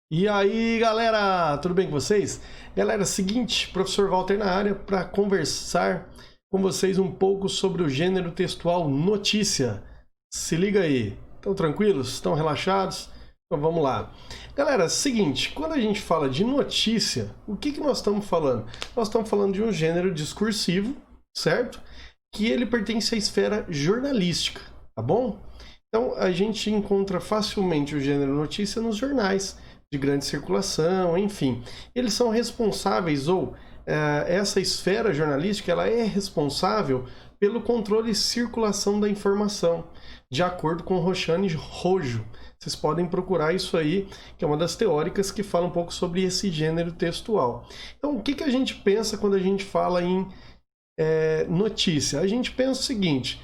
E aí, galera, tudo bem com vocês? Galera, seguinte, professor Walter na área para conversar com vocês um pouco sobre o gênero textual notícia. Se liga aí. Estão tranquilos? Estão relaxados? Então vamos lá. Galera, seguinte, quando a gente fala de notícia, o que nós estamos falando? Nós estamos falando de um gênero discursivo, certo? Que ele pertence à esfera jornalística, tá bom? Então a gente encontra facilmente o gênero notícia nos jornais de grande circulação, enfim. Eles são responsáveis, ou essa esfera jornalística, ela é responsável pelo controle e circulação da informação, de acordo com Roxane Rojo. Vocês podem procurar isso aí, que é uma das teóricas que fala um pouco sobre esse gênero textual. Então, o que a gente pensa quando a gente fala em notícia? A gente pensa o seguinte,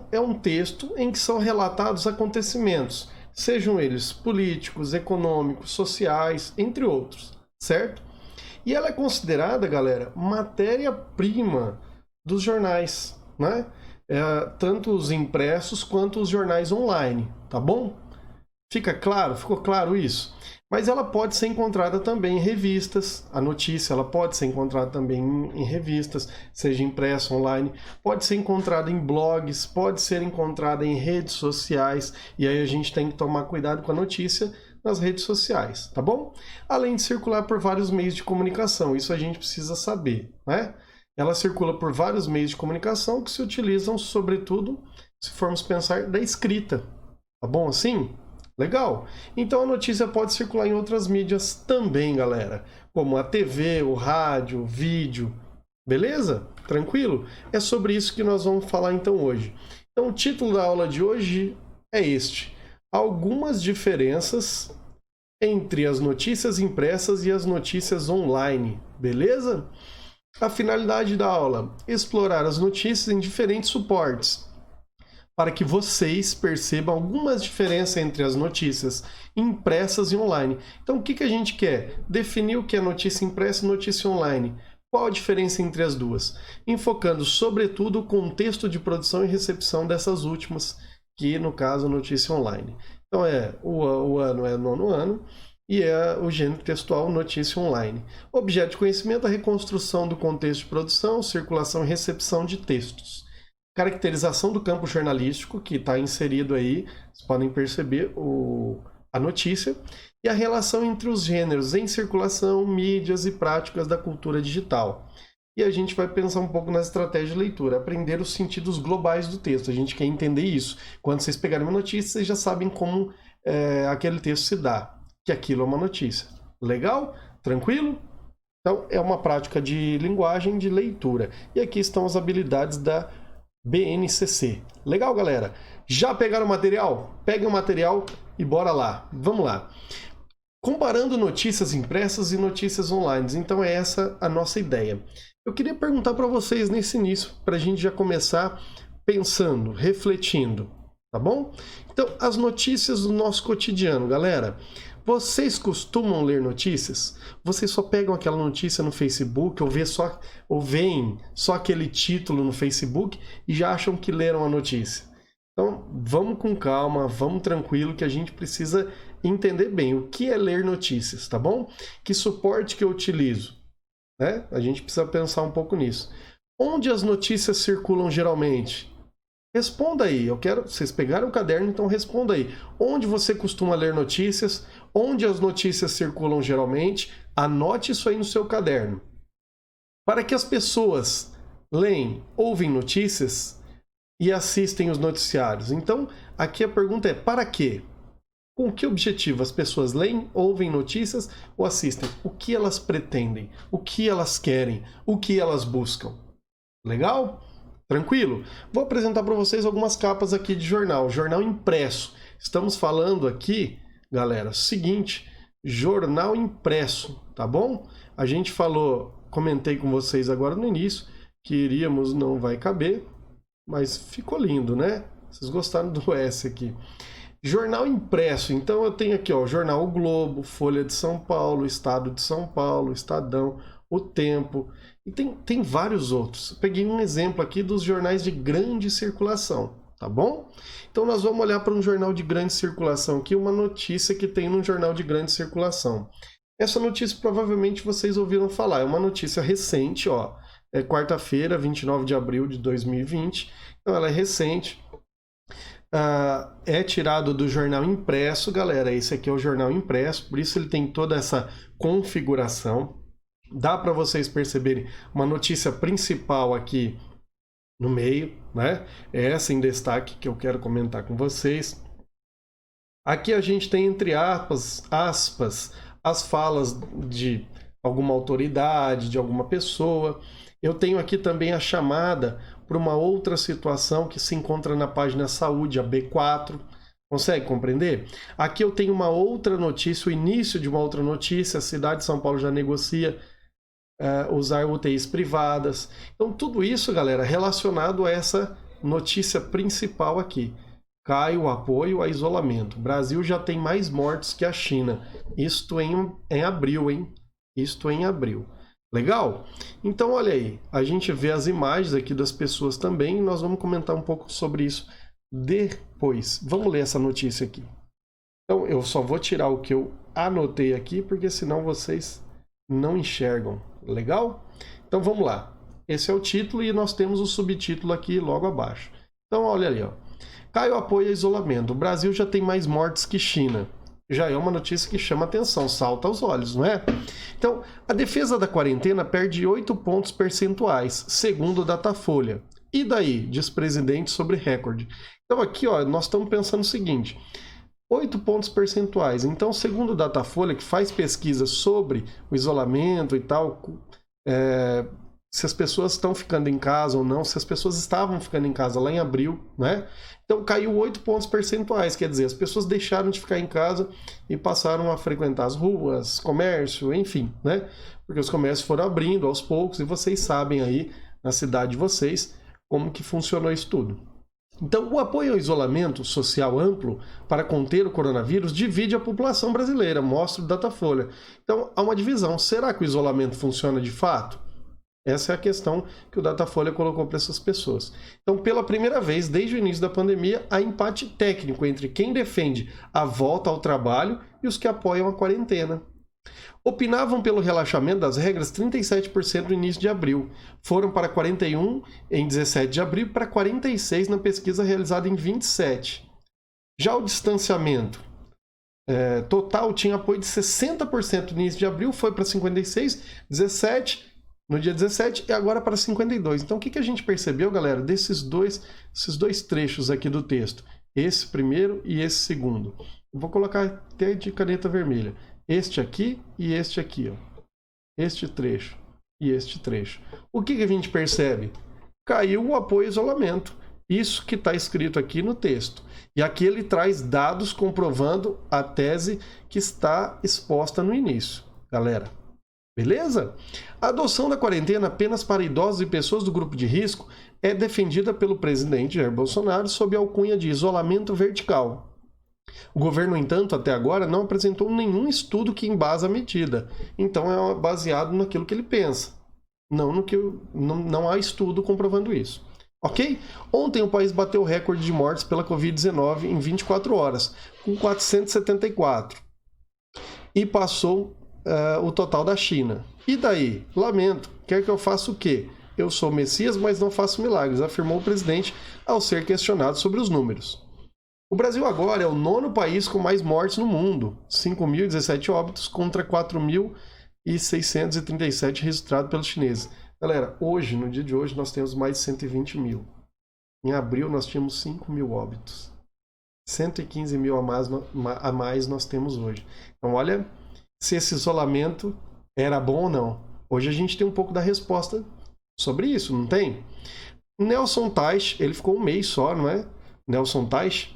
é um texto em que são relatados acontecimentos, sejam eles políticos, econômicos, sociais, entre outros, certo? E ela é considerada, galera, matéria-prima dos jornais, né? Tanto os impressos quanto os jornais online, tá bom? Fica claro? Ficou claro isso? Mas ela pode ser encontrada também em revistas, a notícia ela pode ser encontrada também em revistas, seja impressa, online, pode ser encontrada em blogs, pode ser encontrada em redes sociais, e aí a gente tem que tomar cuidado com a notícia nas redes sociais, tá bom? Além de circular por vários meios de comunicação, isso a gente precisa saber, né? Ela circula por vários meios de comunicação que se utilizam, sobretudo, se formos pensar, da escrita, tá bom assim? Legal? Então a notícia pode circular em outras mídias também, galera, como a TV, o rádio, o vídeo, beleza? Tranquilo? É sobre isso que nós vamos falar então hoje. Então o título da aula de hoje é este: algumas diferenças entre as notícias impressas e as notícias online, beleza? A finalidade da aula: explorar as notícias em diferentes suportes, para que vocês percebam algumas diferenças entre as notícias impressas e online. Então, o que a gente quer? Definir o que é notícia impressa e notícia online. Qual a diferença entre as duas? Enfocando, sobretudo, o contexto de produção e recepção dessas últimas, que, no caso, notícia online. Então, o ano é nono ano e é o gênero textual notícia online. Objeto de conhecimento: a reconstrução do contexto de produção, circulação e recepção de textos. Caracterização do campo jornalístico, que está inserido aí, vocês podem perceber a notícia, e a relação entre os gêneros em circulação, mídias e práticas da cultura digital. E a gente vai pensar um pouco na estratégia de leitura, aprender os sentidos globais do texto. A gente quer entender isso. Quando vocês pegarem uma notícia, vocês já sabem como aquele texto se dá, que aquilo é uma notícia. Legal? Tranquilo? Então, é uma prática de linguagem, de leitura. E aqui estão as habilidades da BNCC. Legal, galera? Já pegaram o material? Peguem o material e bora lá. Vamos lá. Comparando notícias impressas e notícias online. Então é essa a nossa ideia. Eu queria perguntar para vocês nesse início, para a gente já começar pensando, refletindo, tá bom? Então, as notícias do nosso cotidiano, galera. Vocês costumam ler notícias? Vocês só pegam aquela notícia no Facebook ou veem só aquele título no Facebook e já acham que leram a notícia? Então, vamos com calma, vamos tranquilo, que a gente precisa entender bem o que é ler notícias, tá bom? Que suporte que eu utilizo, né? A gente precisa pensar um pouco nisso. Onde as notícias circulam geralmente? Responda aí, eu quero. Vocês pegaram o caderno, então responda aí. Onde você costuma ler notícias? Onde as notícias circulam geralmente? Anote isso aí no seu caderno. Para que as pessoas leem, ouvem notícias e assistem os noticiários. Então, aqui a pergunta é: para quê? Com que objetivo as pessoas leem, ouvem notícias ou assistem? O que elas pretendem? O que elas querem? O que elas buscam? Legal? Tranquilo? Vou apresentar para vocês algumas capas aqui de jornal. Jornal impresso. Estamos falando aqui, galera, seguinte: jornal impresso, tá bom? A gente comentei com vocês agora no início, que iríamos, não vai caber, mas ficou lindo, né? Vocês gostaram do S aqui. Jornal impresso. Então eu tenho aqui, ó, Jornal O Globo, Folha de São Paulo, Estado de São Paulo, Estadão, O Tempo, e tem vários outros. Eu peguei um exemplo aqui dos jornais de grande circulação, tá bom? Então nós vamos olhar para um jornal de grande circulação aqui, uma notícia que tem num jornal de grande circulação. Essa notícia provavelmente vocês ouviram falar, é uma notícia recente, ó, é quarta-feira, 29 de abril de 2020, então ela é recente, é tirado do jornal impresso, galera, esse aqui é o jornal impresso, por isso ele tem toda essa configuração, dá para vocês perceberem uma notícia principal aqui no meio, né? É essa em destaque que eu quero comentar com vocês. Aqui a gente tem, entre aspas, as falas de alguma autoridade, de alguma pessoa. Eu tenho aqui também a chamada para uma outra situação que se encontra na página Saúde, a B4. Consegue compreender? Aqui eu tenho uma outra notícia, o início de uma outra notícia. A cidade de São Paulo já negocia usar UTIs privadas. Então tudo isso, galera, relacionado a essa notícia principal aqui. Cai o apoio a isolamento. O Brasil já tem mais mortes que a China. Isto em abril, hein? Isto em abril. Legal? Então olha aí, a gente vê as imagens aqui das pessoas também e nós vamos comentar um pouco sobre isso depois. Vamos ler essa notícia aqui. Então eu só vou tirar o que eu anotei aqui, porque senão vocês não enxergam. Legal? Então vamos lá. Esse é o título e nós temos o subtítulo aqui logo abaixo. Então olha ali, ó. Cai o apoio a isolamento. O Brasil já tem mais mortes que China. Já é uma notícia que chama atenção, salta aos olhos, não é? Então, a defesa da quarentena perde 8 pontos percentuais, segundo o Datafolha. E daí? Diz presidente sobre recorde. Então aqui, ó, nós estamos pensando o seguinte... 8 pontos percentuais. Então, segundo o Datafolha, que faz pesquisa sobre o isolamento e tal, se as pessoas estão ficando em casa ou não, se as pessoas estavam ficando em casa lá em abril, né? Então, caiu 8 pontos percentuais, quer dizer, as pessoas deixaram de ficar em casa e passaram a frequentar as ruas, comércio, enfim, né? Porque os comércios foram abrindo aos poucos e vocês sabem aí, na cidade de vocês, como que funcionou isso tudo. Então, o apoio ao isolamento social amplo para conter o coronavírus divide a população brasileira, mostra o Datafolha. Então, há uma divisão. Será que o isolamento funciona de fato? Essa é a questão que o Datafolha colocou para essas pessoas. Então, pela primeira vez, desde o início da pandemia, há empate técnico entre quem defende a volta ao trabalho e os que apoiam a quarentena. Opinavam pelo relaxamento das regras 37% no início de abril. Foram para 41% em 17 de abril para 46% na pesquisa realizada em 27. Já o distanciamento total tinha apoio de 60% no início de abril, foi para 56%, 17% no dia 17 e agora para 52%. Então o que a gente percebeu, galera, esses dois trechos aqui do texto? Esse primeiro e esse segundo. Eu vou colocar até de caneta vermelha. Este aqui e este aqui, ó. Este trecho e este trecho. O que a gente percebe? Caiu o apoio ao isolamento. Isso que está escrito aqui no texto. E aqui ele traz dados comprovando a tese que está exposta no início, galera. Beleza? A adoção da quarentena apenas para idosos e pessoas do grupo de risco é defendida pelo presidente Jair Bolsonaro sob a alcunha de isolamento vertical. O governo, no entanto, até agora não apresentou nenhum estudo que embasa a medida. Então é baseado naquilo que ele pensa. Não há estudo comprovando isso. Ok? Ontem o país bateu o recorde de mortes pela Covid-19 em 24 horas, com 474. E passou o total da China. E daí? Lamento. Quer que eu faça o quê? Eu sou o Messias, mas não faço milagres, afirmou o presidente ao ser questionado sobre os números. O Brasil agora é o 9º país com mais mortes no mundo, 5.017 óbitos contra 4.637 registrados pelos chineses. Galera, hoje, no dia de hoje, nós temos mais de 120 mil. Em abril, nós tínhamos 5.000 óbitos. 115 mil a mais nós temos hoje. Então, olha se esse isolamento era bom ou não. Hoje a gente tem um pouco da resposta sobre isso, não tem? Nelson Teich, ele ficou um mês só, não é? Nelson Teich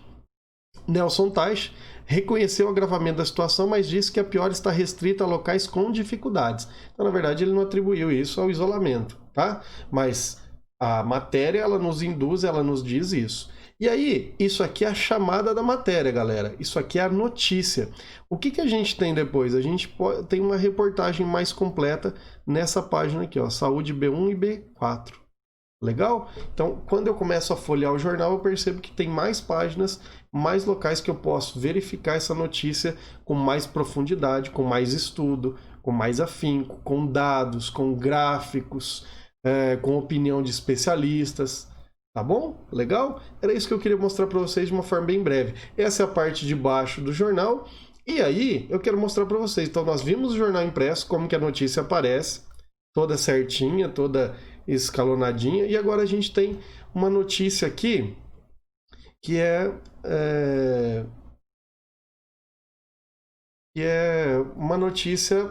reconheceu o agravamento da situação, mas disse que a pior está restrita a locais com dificuldades. Então, na verdade, ele não atribuiu isso ao isolamento, tá? Mas a matéria, ela nos induz, ela nos diz isso. E aí, isso aqui é a chamada da matéria, galera. Isso aqui é a notícia. O que a gente tem depois? A gente tem uma reportagem mais completa nessa página aqui, ó, Saúde B1 e B4. Legal? Então, quando eu começo a folhear o jornal, eu percebo que tem mais páginas, mais locais que eu posso verificar essa notícia com mais profundidade, com mais estudo, com mais afinco, com dados, com gráficos, com opinião de especialistas. Tá bom? Legal? Era isso que eu queria mostrar para vocês de uma forma bem breve. Essa é a parte de baixo do jornal. E aí, eu quero mostrar para vocês. Então, nós vimos o jornal impresso, como que a notícia aparece, toda certinha, toda escalonadinha. E agora a gente tem uma notícia aqui que é uma notícia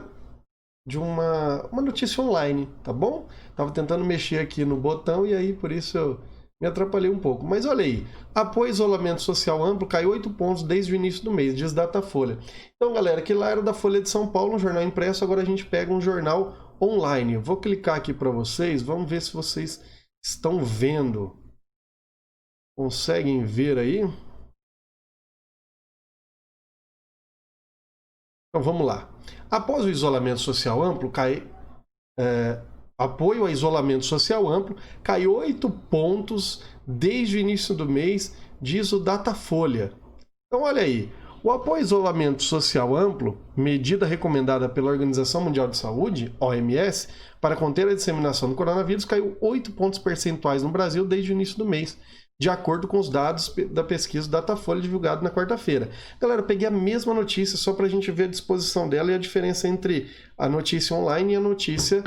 de uma notícia online, tá bom? Tava tentando mexer aqui no botão e aí por isso eu me atrapalhei um pouco. Mas olha aí, apoio isolamento social amplo caiu 8 pontos desde o início do mês, diz Datafolha. Então, galera, que lá era da Folha de São Paulo, um jornal impresso, agora a gente pega um jornal online. Eu vou clicar aqui para vocês, vamos ver se vocês estão vendo. Conseguem ver aí? Então vamos lá. Após o isolamento social amplo, apoio a isolamento social amplo caiu 8 pontos desde o início do mês, diz o Datafolha. Então olha aí, o apoio a isolamento social amplo, medida recomendada pela Organização Mundial de Saúde, OMS, para conter a disseminação do coronavírus, caiu 8 pontos percentuais no Brasil desde o início do mês, de acordo com os dados da pesquisa Datafolha divulgado na quarta-feira. Galera, eu peguei a mesma notícia só para a gente ver a disposição dela e a diferença entre a notícia online e a notícia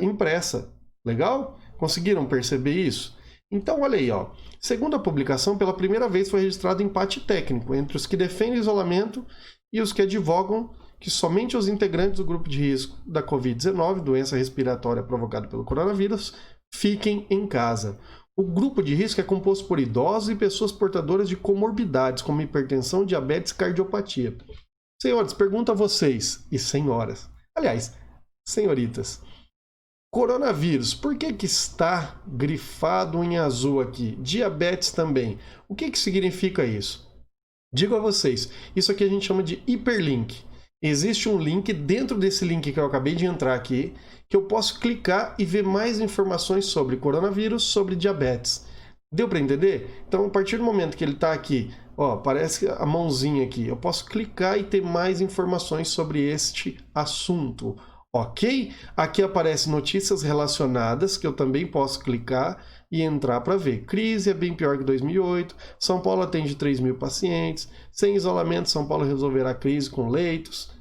impressa. Legal? Conseguiram perceber isso? Então, olha aí, ó. Segundo a publicação, pela primeira vez foi registrado empate técnico entre os que defendem o isolamento e os que advogam que somente os integrantes do grupo de risco da Covid-19, doença respiratória provocada pelo coronavírus, fiquem em casa. O grupo de risco é composto por idosos e pessoas portadoras de comorbidades, como hipertensão, diabetes e cardiopatia. Senhores, pergunto a vocês, e senhoras, aliás, senhoritas, coronavírus, por que está grifado em azul aqui? Diabetes também. O que significa isso? Digo a vocês, isso aqui a gente chama de hiperlink. Existe um link dentro desse link que eu acabei de entrar aqui, que eu posso clicar e ver mais informações sobre coronavírus, sobre diabetes. Deu para entender? Então, a partir do momento que ele está aqui, ó, aparece a mãozinha aqui, eu posso clicar e ter mais informações sobre este assunto. Ok? Aqui aparecem notícias relacionadas, que eu também posso clicar e entrar para ver. Crise é bem pior que 2008, São Paulo atende 3 mil pacientes, sem isolamento, São Paulo resolverá a crise com leitos,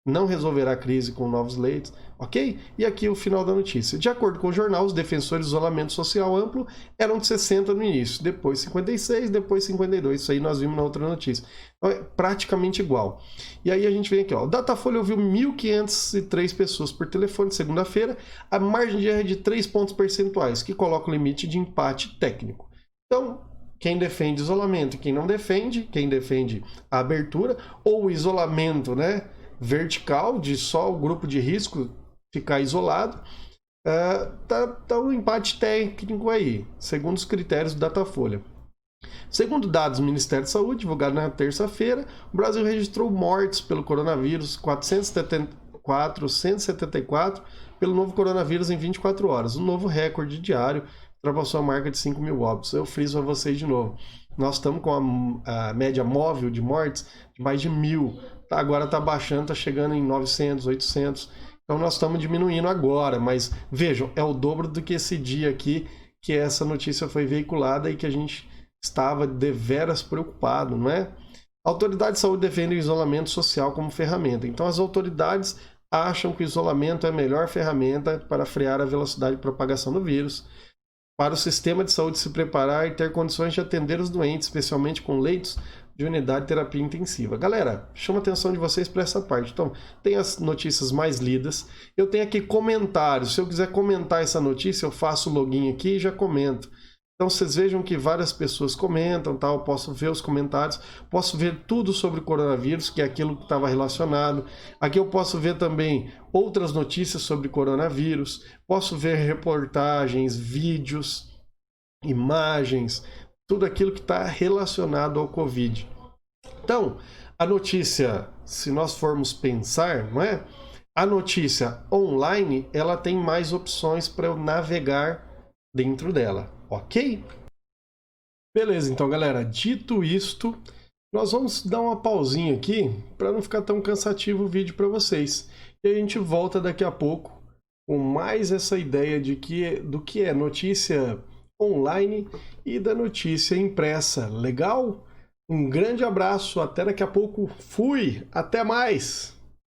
não resolverá a crise com novos leitos, ok? E aqui o final da notícia. De acordo com o jornal, os defensores do isolamento social amplo eram de 60 no início, depois 56, depois 52. Isso aí nós vimos na outra notícia. Então é praticamente igual. E aí a gente vem aqui, ó. O Datafolha ouviu 1.503 pessoas por telefone segunda-feira, a margem de erro é de 3 pontos percentuais, que coloca o limite de empate técnico. Então, quem defende isolamento e quem não defende, quem defende a abertura, ou o isolamento, né, vertical, de só o grupo de risco ficar isolado, tá um empate técnico aí, segundo os critérios do Datafolha. Segundo dados do Ministério da Saúde, divulgado na terça-feira, o Brasil registrou mortes pelo coronavírus, 474 pelo novo coronavírus em 24 horas, um novo recorde diário, ultrapassou a marca de 5 mil óbitos. Eu friso a vocês de novo. Nós estamos com a média móvel de mortes de mais de 1.000. Agora está baixando, está chegando em 900, 800. Então nós estamos diminuindo agora, mas vejam, é o dobro do que esse dia aqui que essa notícia foi veiculada e que a gente estava deveras preocupado, não é? A autoridade de saúde defende o isolamento social como ferramenta. Então as autoridades acham que o isolamento é a melhor ferramenta para frear a velocidade de propagação do vírus, para o sistema de saúde se preparar e ter condições de atender os doentes, especialmente com leitos de unidade de terapia intensiva. Galera, chama a atenção de vocês para essa parte. Então, tem as notícias mais lidas. Eu tenho aqui comentários. Se eu quiser comentar essa notícia, eu faço o login aqui e já comento. Então, vocês vejam que várias pessoas comentam, tá? Eu posso ver os comentários, posso ver tudo sobre o coronavírus, que é aquilo que estava relacionado. Aqui eu posso ver também outras notícias sobre coronavírus, posso ver reportagens, vídeos, imagens, tudo aquilo que está relacionado ao Covid. Então, a notícia, se nós formos pensar, não é? A notícia online, ela tem mais opções para eu navegar dentro dela, ok? Beleza, então galera, dito isto, nós vamos dar uma pausinha aqui para não ficar tão cansativo o vídeo para vocês. E a gente volta daqui a pouco com mais essa ideia do que é notícia online e da notícia impressa. Legal? Um grande abraço, até daqui a pouco. Fui, até mais!